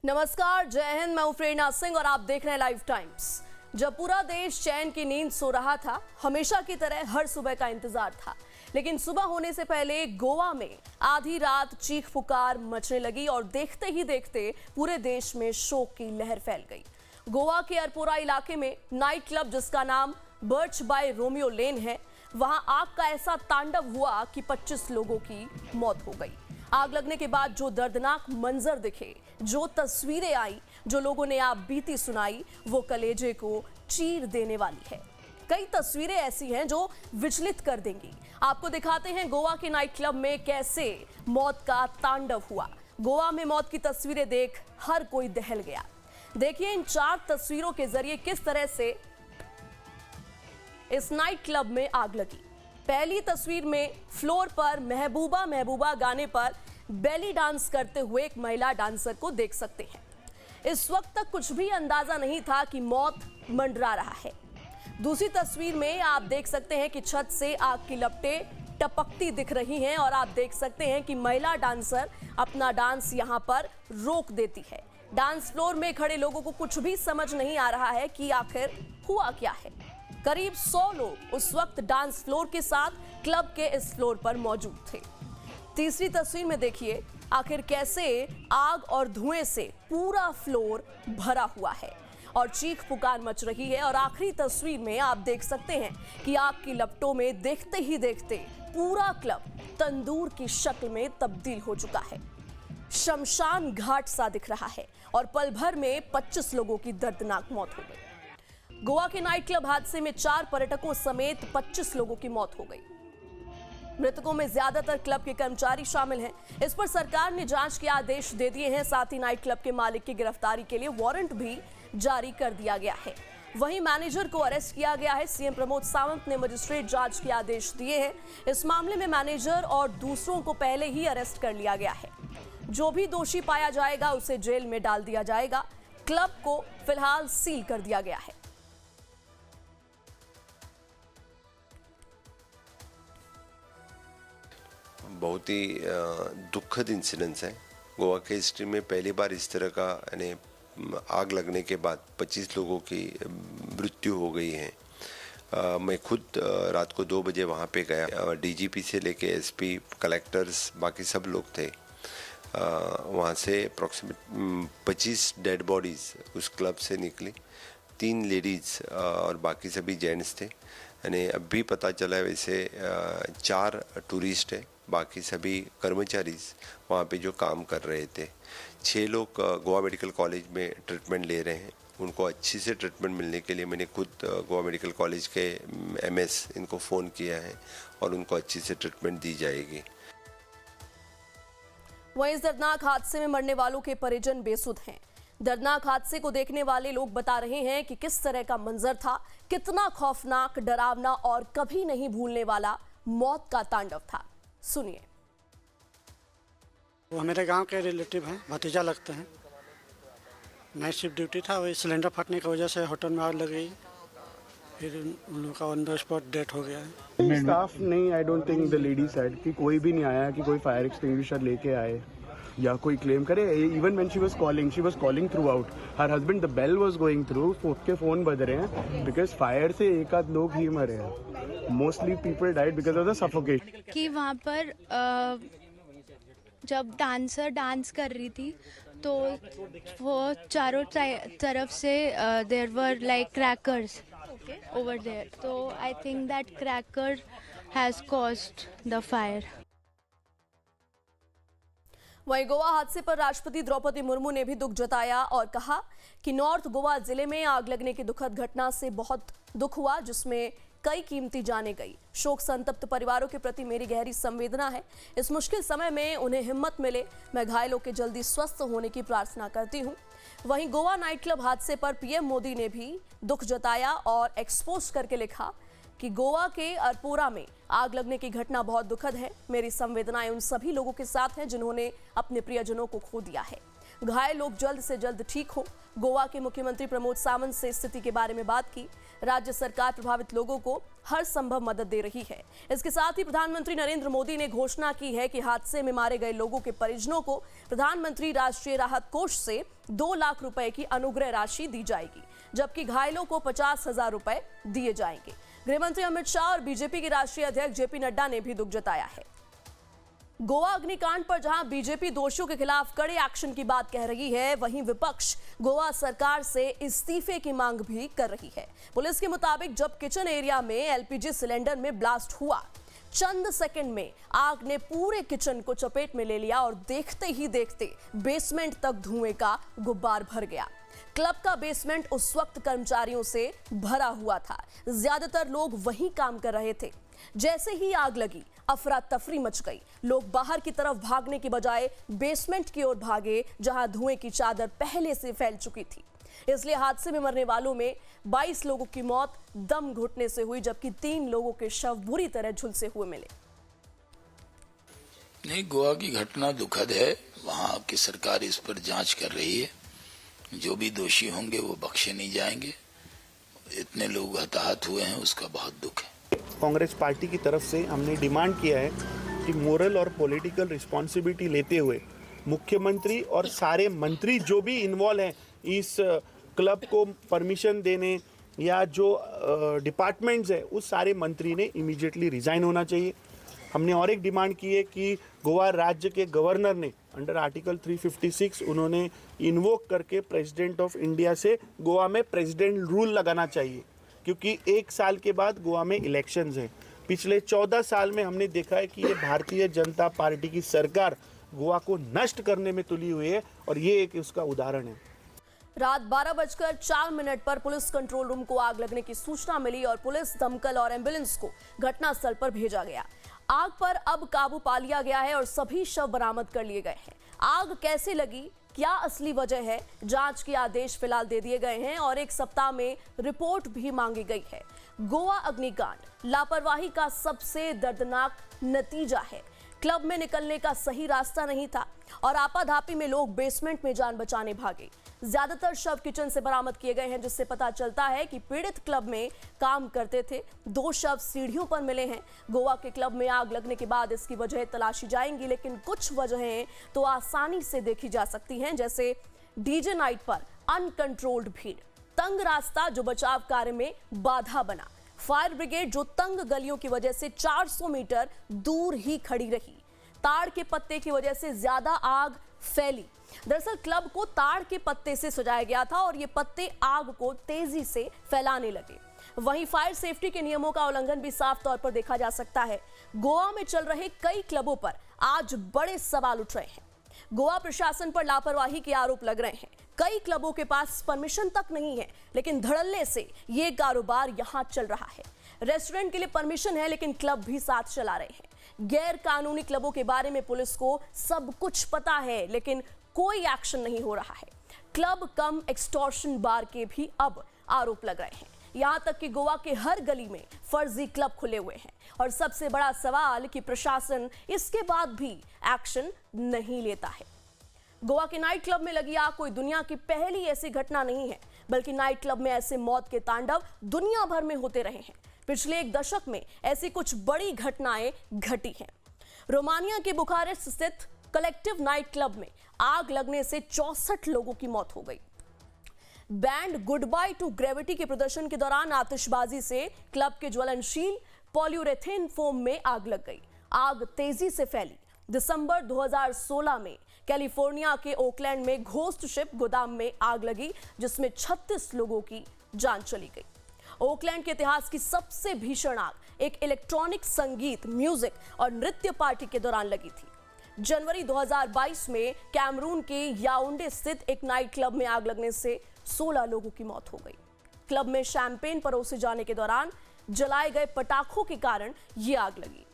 नमस्कार, जय हिंद। मैं हूं प्रेरणा सिंह और आप देख रहे हैं लाइव टाइम्स। जब पूरा देश चैन की नींद सो रहा था, हमेशा की तरह हर सुबह का इंतजार था, लेकिन सुबह होने से पहले गोवा में आधी रात चीख पुकार मचने लगी और देखते ही देखते पूरे देश में शोक की लहर फैल गई। गोवा के अरपोरा इलाके में नाइट क्लब जिसका नाम बर्च बाय रोमियो लेन है, वहां आग का ऐसा तांडव हुआ कि 25 लोगों की मौत हो गई। आग लगने के बाद जो दर्दनाक मंजर दिखे, जो तस्वीरें आई, जो लोगों ने आप बीती सुनाई, वो कलेजे को चीर देने वाली है। कई तस्वीरें ऐसी हैं जो विचलित कर देंगी। आपको दिखाते हैं गोवा के नाइट क्लब में कैसे मौत का तांडव हुआ। गोवा में मौत की तस्वीरें देख हर कोई दहल गया। देखिए इन 4 तस्वीरों के जरिए किस तरह से इस नाइट क्लब में आग लगी। पहली तस्वीर में फ्लोर पर महबूबा महबूबा गाने पर बेली डांस करते हुए एक महिला डांसर को देख सकते हैं। इस वक्त तक कुछ भी अंदाजा नहीं था कि मौत मंडरा रहा है। दूसरी तस्वीर में आप देख सकते हैं कि छत से आग की लपटें टपकती दिख रही हैं और आप देख सकते हैं कि महिला डांसर अपना डांस यहां पर रोक देती है। डांस फ्लोर में खड़े लोगों को कुछ भी समझ नहीं आ रहा है कि आखिर हुआ क्या है। करीब 100 लोग उस वक्त डांस फ्लोर के साथ क्लब के इस फ्लोर पर मौजूद थे। तीसरी तस्वीर में देखिए आखिर कैसे आग और धुएं से पूरा फ्लोर भरा हुआ है और चीख पुकार मच रही है। और आखिरी तस्वीर में आप देख सकते हैं कि आग की लपटों में देखते ही देखते पूरा क्लब तंदूर की शक्ल में तब्दील हो चुका है। शमशान घाट सा दिख रहा है और पल भर में 25 लोगों की दर्दनाक मौत हो गई। गोवा के नाइट क्लब हादसे में 4 पर्यटकों समेत 25 लोगों की मौत हो गई। मृतकों में ज्यादातर क्लब के कर्मचारी शामिल हैं। इस पर सरकार ने जांच के आदेश दे दिए हैं। साथ ही नाइट क्लब के मालिक की गिरफ्तारी के लिए वारंट भी जारी कर दिया गया है। वहीं मैनेजर को अरेस्ट किया गया है। सीएम प्रमोद सावंत ने मजिस्ट्रेट जांच के आदेश दिए हैं। इस मामले में मैनेजर और दूसरों को पहले ही अरेस्ट कर लिया गया है। जो भी दोषी पाया जाएगा उसे जेल में डाल दिया जाएगा। क्लब को फिलहाल सील कर दिया गया है। बहुत ही दुखद इंसिडेंस है। गोवा के हिस्ट्री में पहली बार इस तरह का यानी आग लगने के बाद 25 लोगों की मृत्यु हो गई है। मैं खुद रात को 2 बजे वहाँ पे गया। डीजीपी से लेके एसपी, कलेक्टर्स, बाकी सब लोग थे। वहाँ से अप्रॉक्सीमेट 25 डेड बॉडीज़ उस क्लब से निकली। 3 लेडीज़ और बाकी सभी जेंट्स थे। यानी अब भी पता चला है वैसे 4 टूरिस्ट है, बाकी सभी कर्मचारी वहाँ पे जो काम कर रहे थे। 6 लोग गोवा मेडिकल कॉलेज में ट्रीटमेंट ले रहे हैं। उनको अच्छी से ट्रीटमेंट मिलने के लिए मैंने खुद गोवा मेडिकल कॉलेज के एमएस इनको फ़ोन किया है और उनको अच्छी से ट्रीटमेंट दी जाएगी। वहीं इस दर्दनाक हादसे में मरने वालों के परिजन बेसुध हैं। दर्दनाक हादसे को देखने वाले लोग बता रहे हैं कि किस तरह का मंजर था, कितना खौफनाक, डरावना और कभी नहीं भूलने वाला मौत का तांडव था। सुनिए। वो मेरे गांव के रिलेटिव हैं, भतीजा लगते हैं। नाइट शिफ्ट ड्यूटी था, वही सिलेंडर फटने की वजह से होटल में आग लग गई। फिर उन लोगों का ऑन द स्पॉट डेथ हो गया है। स्टाफ नहीं, I don't think the lady side कि कोई भी नहीं आया कि कोई फायर एक्सटिंग्विशर लेके आए या कोई क्लेम करे। Even when she was calling throughout her husband, the bell was going through, उसके फोन बज रहे हैं बिकॉज फायर से एक आध लोग ही मरे हैं। Mostly people died because of the suffocation. कि वहाँ पर जब डांसर डांस कर रही थी तो वो चारों तरफ से there were like crackers over there, so I think that cracker has caused the fire. वहीं गोवा हादसे पर राष्ट्रपति द्रौपदी मुर्मू ने भी दुख जताया और कहा कि नॉर्थ गोवा जिले में आग लगने की दुखद घटना से बहुत दुख हुआ, जिसमें कई कीमती जानें गई। शोक संतप्त परिवारों के प्रति मेरी गहरी संवेदना है। इस मुश्किल समय में उन्हें हिम्मत मिले। मैं घायलों के जल्दी स्वस्थ होने की प्रार्थना करती हूँ। वहीं गोवा नाइट क्लब हादसे पर पीएम मोदी ने भी दुख जताया और एक्सपोज करके लिखा कि गोवा के अरपोरा में आग लगने की घटना बहुत दुखद है। मेरी संवेदनाएं उन सभी लोगों के साथ हैं जिन्होंने अपने प्रियजनों को खो दिया है। घायल लोग जल्द से जल्द ठीक हो। गोवा के मुख्यमंत्री प्रमोद सावंत से स्थिति के बारे में बात की। राज्य सरकार प्रभावित लोगों को हर संभव मदद दे रही है। इसके साथ ही प्रधानमंत्री नरेंद्र मोदी ने घोषणा की है कि हादसे में मारे गए लोगों के परिजनों को प्रधानमंत्री राष्ट्रीय राहत कोष से 2 लाख रुपए की अनुग्रह राशि दी जाएगी, जबकि घायलों को 50,000 रुपए दिए जाएंगे। गृहमंत्री अमित शाह और बीजेपी के राष्ट्रीय अध्यक्ष जेपी नड्डा ने भी दुख जताया है। गोवा अग्निकांड पर जहां बीजेपी दोषियों के खिलाफ कड़े एक्शन की बात कह रही है, वहीं विपक्ष गोवा सरकार से इस्तीफे की मांग भी कर रही है। पुलिस के मुताबिक जब किचन एरिया में एलपीजी सिलेंडर में ब्लास्ट हुआ, चंद सेकंड में आग ने पूरे किचन को चपेट में ले लिया और देखते ही देखते बेसमेंट तक धुएं का गुब्बार भर गया। क्लब का बेसमेंट उस वक्त कर्मचारियों से भरा हुआ था। ज्यादातर लोग वहीं काम कर रहे थे। जैसे ही आग लगी, अफरा तफरी मच गई। लोग बाहर की तरफ भागने की बजाय बेसमेंट की ओर भागे, जहां धुएं की चादर पहले से फैल चुकी थी। इसलिए हादसे में मरने वालों में 22 लोगों की मौत दम घुटने से हुई, जबकि 3 लोगों के शव बुरी तरह झुलसे हुए मिले। नहीं, गोवा की घटना दुखद है। वहाँ की सरकार इस पर जांच कर रही है। जो भी दोषी होंगे वो बख्शे नहीं जाएंगे। इतने लोग हताहत हुए हैं, उसका बहुत दुख है। कांग्रेस पार्टी की तरफ से हमने डिमांड किया है कि मोरल और पॉलिटिकल रिस्पॉन्सिबिलिटी लेते हुए मुख्यमंत्री और सारे मंत्री जो भी इन्वॉल्व हैं इस क्लब को परमिशन देने या जो डिपार्टमेंट्स है, उस सारे मंत्री ने इमीडिएटली रिजाइन होना चाहिए। हमने और एक डिमांड की है कि गोवा राज्य के गवर्नर ने अंडर आर्टिकल 356 उन्होंने इन्वोक करके प्रेसिडेंट ऑफ इंडिया से गोवा में प्रेसिडेंट रूल लगाना चाहिए, क्योंकि 1 साल के बाद गोवा में इलेक्शंस हैं। पिछले 14 साल में हमने देखा है कि ये भारतीय जनता पार्टी की सरकार गोवा को नष्ट करने में तुली हुई है और ये एक उसका उदाहरण है। रात 12:04 पर पुलिस कंट्रोल रूम को आग लगने की सूचना मिली और पुलिस, दमकल और एम्बुलेंस को घटनास्थल पर भेजा गया। आग पर अब काबू पा लिया गया है और सभी शव बरामद कर लिए गए हैं। आग कैसे लगी, क्या असली वजह है, जांच के आदेश फिलहाल दे दिए गए हैं और 1 सप्ताह में रिपोर्ट भी मांगी गई है। गोवा अग्निकांड लापरवाही का सबसे दर्दनाक नतीजा है। क्लब में निकलने का सही रास्ता नहीं था और आपाधापी में लोग बेसमेंट में जान बचाने भागे। ज्यादातर शव किचन से बरामद किए गए हैं, जिससे पता चलता है कि पीड़ित क्लब में काम करते थे। 2 शव सीढ़ियों पर मिले हैं। गोवा के क्लब में आग लगने के बाद इसकी वजह तलाशी जाएंगी, लेकिन कुछ वजहें तो आसानी से देखी जा सकती हैं, जैसे डीजे नाइट पर अनकंट्रोल्ड भीड़, तंग रास्ता जो बचाव कार्य में बाधा बना, फायर ब्रिगेड जो तंग गलियों की वजह से 400 मीटर दूर ही खड़ी रही, ताड़ के पत्ते की वजह से ज्यादा आग फैली। दरअसल क्लब को ताड़ के पत्ते से सजाया गया था और ये पत्ते आग को तेजी से फैलाने लगे। वहीं फायर सेफ्टी के नियमों का उल्लंघन भी साफ तौर पर देखा जा सकता है। गोवा में चल रहे कई क्लबों पर आज बड़े सवाल उठ रहे हैं। गोवा प्रशासन पर लापरवाही के आरोप लग रहे हैं। कई क्लबों के पास परमिशन तक नहीं है, लेकिन धड़ल्ले से ये कारोबार यहां चल रहा है। रेस्टोरेंट के लिए परमिशन है, लेकिन क्लब भी साथ चला रहे हैं। गैर कानूनी क्लबों के बारे में पुलिस को सब कुछ पता है, लेकिन कोई एक्शन नहीं हो रहा है। क्लब कम एक्सटॉर्शन बार के भी अब आरोप लग रहे हैं। यहां तक कि गोवा के हर गली में फर्जी क्लब खुले हुए हैं और सबसे बड़ा सवाल कि प्रशासन इसके बाद भी एक्शन नहीं लेता है। गोवा के नाइट क्लब में लगी आग कोई दुनिया की पहली ऐसी घटना नहीं है, बल्कि नाइट क्लब में ऐसे मौत के तांडव दुनिया भर में होते रहे हैं। पिछले 1 दशक में ऐसी कुछ बड़ी घटनाएं घटी हैं। रोमानिया के बुखारेस्ट स्थित कलेक्टिव नाइट क्लब में आग लगने से 64 लोगों की मौत हो गई। Band good by two gravity के प्रदर्शन के दौरान आतिशबाजी से क्लब के ज्वलनशील पॉलीयूरेथेन फोम में आग लग गई। आग तेजी से फैली। दिसंबर 2016 में कैलिफोर्निया के ओकलैंड में घोस्ट शिप गोदाम में आग लगी, जिसमें 36 लोगों की जान चली गई। ओकलैंड के इतिहास की सबसे भीषण आग एक इलेक्ट्रॉनिक संगीत, म्यूजिक और नृत्य पार्टी के दौरान लगी थी। जनवरी 2022 में कैमरून के याओंडे स्थित एक नाइट क्लब में आग लगने से 16 लोगों की मौत हो गई। क्लब में शैंपेन परोसे जाने के दौरान जलाए गए पटाखों के कारण यह आग लगी।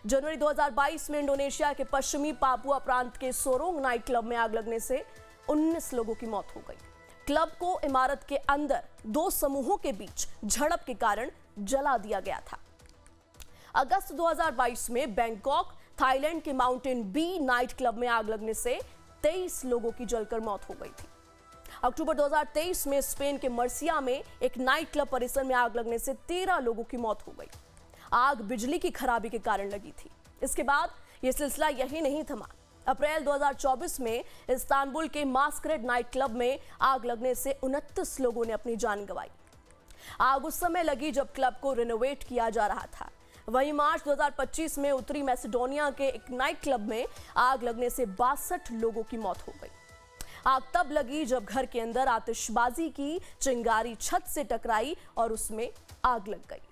जनवरी 2022 में इंडोनेशिया के पश्चिमी पापुआ प्रांत के सोरोंग नाइट क्लब में आग लगने से 19 लोगों की मौत हो गई। क्लब को इमारत के अंदर 2 समूहों के बीच झड़प के कारण जला दिया गया था। अगस्त 2022 में बैंकॉक, थाईलैंड के माउंटेन बी नाइट क्लब में आग लगने से 23 लोगों की जलकर मौत हो गई थी। अक्टूबर 2023 में स्पेन के मर्सिया में एक नाइट क्लब परिसर में आग लगने से 13 लोगों की मौत हो गई। आग बिजली की खराबी के कारण लगी थी। इसके बाद यह सिलसिला यही नहीं थमा। अप्रैल 2024 में इस्तांबुल के मास्करेड नाइट क्लब में आग लगने से 29 लोगों ने अपनी जान गंवाई। आग उस समय लगी जब क्लब को रिनोवेट किया जा रहा था। वहीं मार्च 2025 में उत्तरी मैसेडोनिया के एक नाइट क्लब में आग लगने से 62 लोगों की मौत हो गई। आग तब लगी जब घर के अंदर आतिशबाजी की चिंगारी छत से टकराई और उसमें आग लग गई।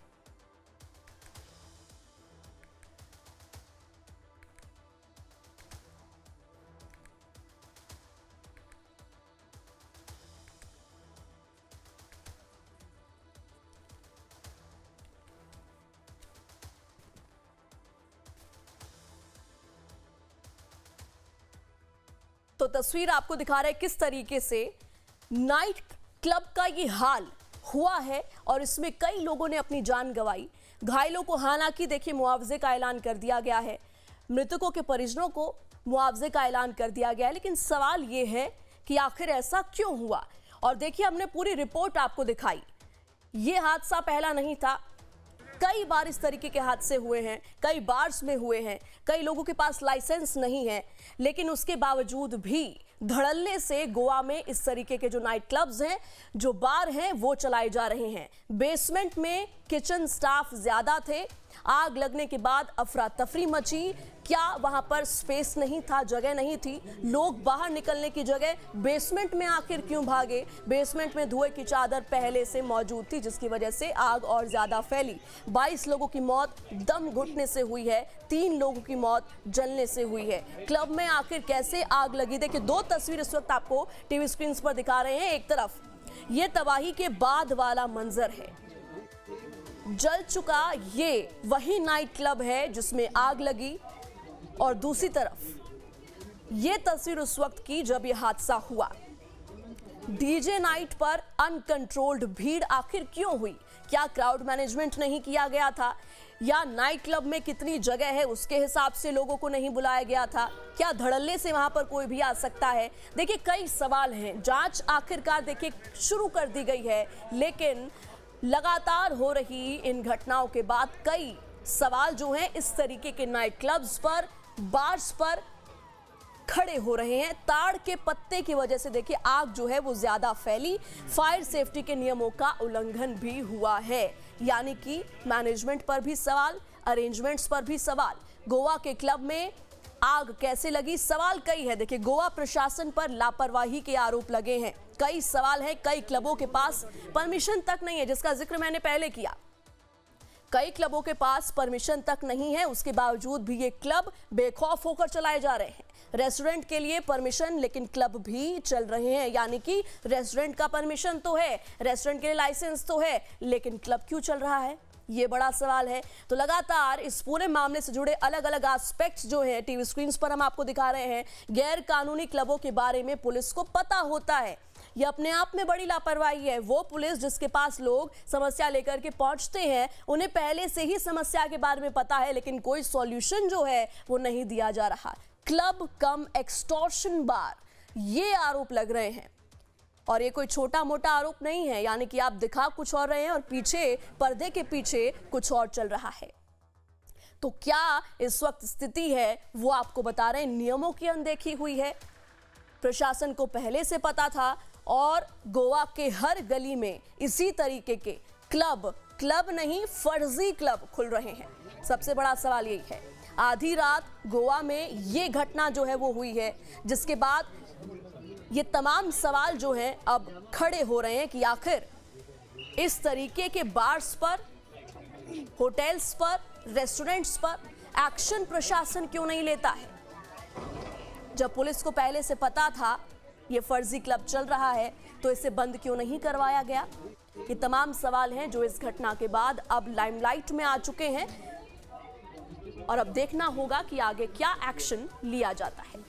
तो तस्वीर आपको दिखा रहा है किस तरीके से नाइट क्लब का ये हाल हुआ है और इसमें कई लोगों ने अपनी जान गंवाई। घायलों को हालांकि देखिए मुआवजे का ऐलान कर दिया गया है, मृतकों के परिजनों को मुआवजे का ऐलान कर दिया गया है, लेकिन सवाल ये है कि आखिर ऐसा क्यों हुआ। और देखिए हमने पूरी रिपोर्ट आपको दिखाई। ये हादसा पहला नहीं था, कई बार इस तरीके के हादसे हुए हैं, कई बार्स में हुए हैं, कई लोगों के पास लाइसेंस नहीं है, लेकिन उसके बावजूद भी धड़ल्ले से गोवा में इस तरीके के जो नाइट क्लब्स हैं, जो बार हैं, वो चलाए जा रहे हैं। बेसमेंट में किचन स्टाफ ज्यादा थे। आग लगने के बाद अफरा तफरी मची। क्या वहां पर स्पेस नहीं था, जगह नहीं थी? लोग बाहर निकलने की जगह बेसमेंट में आखिर क्यों भागे? बेसमेंट में धुएं की चादर पहले से मौजूद थी, जिसकी वजह से आग और ज्यादा फैली। 22 लोगों की मौत दम घुटने से हुई है, 3 लोगों की मौत जलने से हुई है। क्लब में आखिर कैसे आग लगी? देखिए 2 तस्वीर इस वक्त आपको टीवी स्क्रीन पर दिखा रहे हैं। एक तरफ ये तबाही के बाद वाला मंजर है, जल चुका ये वही नाइट क्लब है जिसमें आग लगी, और दूसरी तरफ ये तस्वीर उस वक्त की जब यह हादसा हुआ। डीजे नाइट पर अनकंट्रोल्ड भीड़ आखिर क्यों हुई? क्या क्राउड मैनेजमेंट नहीं किया गया था, या नाइट क्लब में कितनी जगह है उसके हिसाब से लोगों को नहीं बुलाया गया था? क्या धड़ल्ले से वहां पर कोई भी आ सकता है? देखिए कई सवाल हैं। जांच आखिरकार देखिए शुरू कर दी गई है, लेकिन लगातार हो रही इन घटनाओं के बाद कई सवाल जो हैं इस तरीके के नाइट क्लब्स पर, बार्स पर खड़े हो रहे हैं। ताड़ के पत्ते की वजह से देखिए आग जो है वो ज्यादा फैली। फायर सेफ्टी के नियमों का उल्लंघन भी हुआ है, यानी कि मैनेजमेंट पर भी सवाल, अरेंजमेंट्स पर भी सवाल। गोवा के क्लब में आग कैसे लगी? सवाल कई है। देखिए गोवा प्रशासन पर लापरवाही के आरोप लगे हैं, कई सवाल हैं। कई क्लबों के पास परमिशन तक नहीं है, जिसका जिक्र मैंने पहले किया। कई क्लबों के पास परमिशन तक नहीं है, उसके बावजूद भी ये क्लब बेखौफ होकर चलाए जा रहे हैं। रेस्टोरेंट के लिए परमिशन, लेकिन क्लब भी चल रहे हैं, यानी कि रेस्टोरेंट का परमिशन तो है, रेस्टोरेंट के लिए लाइसेंस तो है, लेकिन क्लब क्यों चल रहा है? ये बड़ा सवाल है। तो लगातार इस पूरे मामले से जुड़े अलग अलग एस्पेक्ट्स जो हैं टीवी स्क्रीन पर हम आपको दिखा रहे हैं। गैर कानूनी क्लबों के बारे में पुलिस को पता होता है, ये अपने आप में बड़ी लापरवाही है। वो पुलिस जिसके पास लोग समस्या लेकर के पहुंचते हैं, उन्हें पहले से ही समस्या के बारे में पता है, लेकिन कोई सॉल्यूशन जो है वो नहीं दिया जा रहा। क्लब कम एक्सटॉर्शन बार, ये आरोप लग रहे हैं, और ये कोई छोटा मोटा आरोप नहीं है। यानी कि आप दिखा कुछ और रहे हैं और पीछे, पर्दे के पीछे कुछ और चल रहा है। तो क्या इस वक्त स्थिति है वो आपको बता रहे हैं। नियमों की अनदेखी हुई है, प्रशासन को पहले से पता था, और गोवा के हर गली में इसी तरीके के क्लब नहीं फर्जी क्लब खुल रहे हैं। सबसे बड़ा सवाल यही है। आधी रात गोवा में ये घटना जो है वो हुई है, जिसके बाद ये तमाम सवाल जो हैं अब खड़े हो रहे हैं कि आखिर इस तरीके के बार्स पर, होटल्स पर, रेस्टोरेंट्स पर एक्शन प्रशासन क्यों नहीं लेता है? जब पुलिस को पहले से पता था ये फर्जी क्लब चल रहा है, तो इसे बंद क्यों नहीं करवाया गया? ये तमाम सवाल हैं जो इस घटना के बाद अब लाइमलाइट में आ चुके हैं, और अब देखना होगा कि आगे क्या एक्शन लिया जाता है।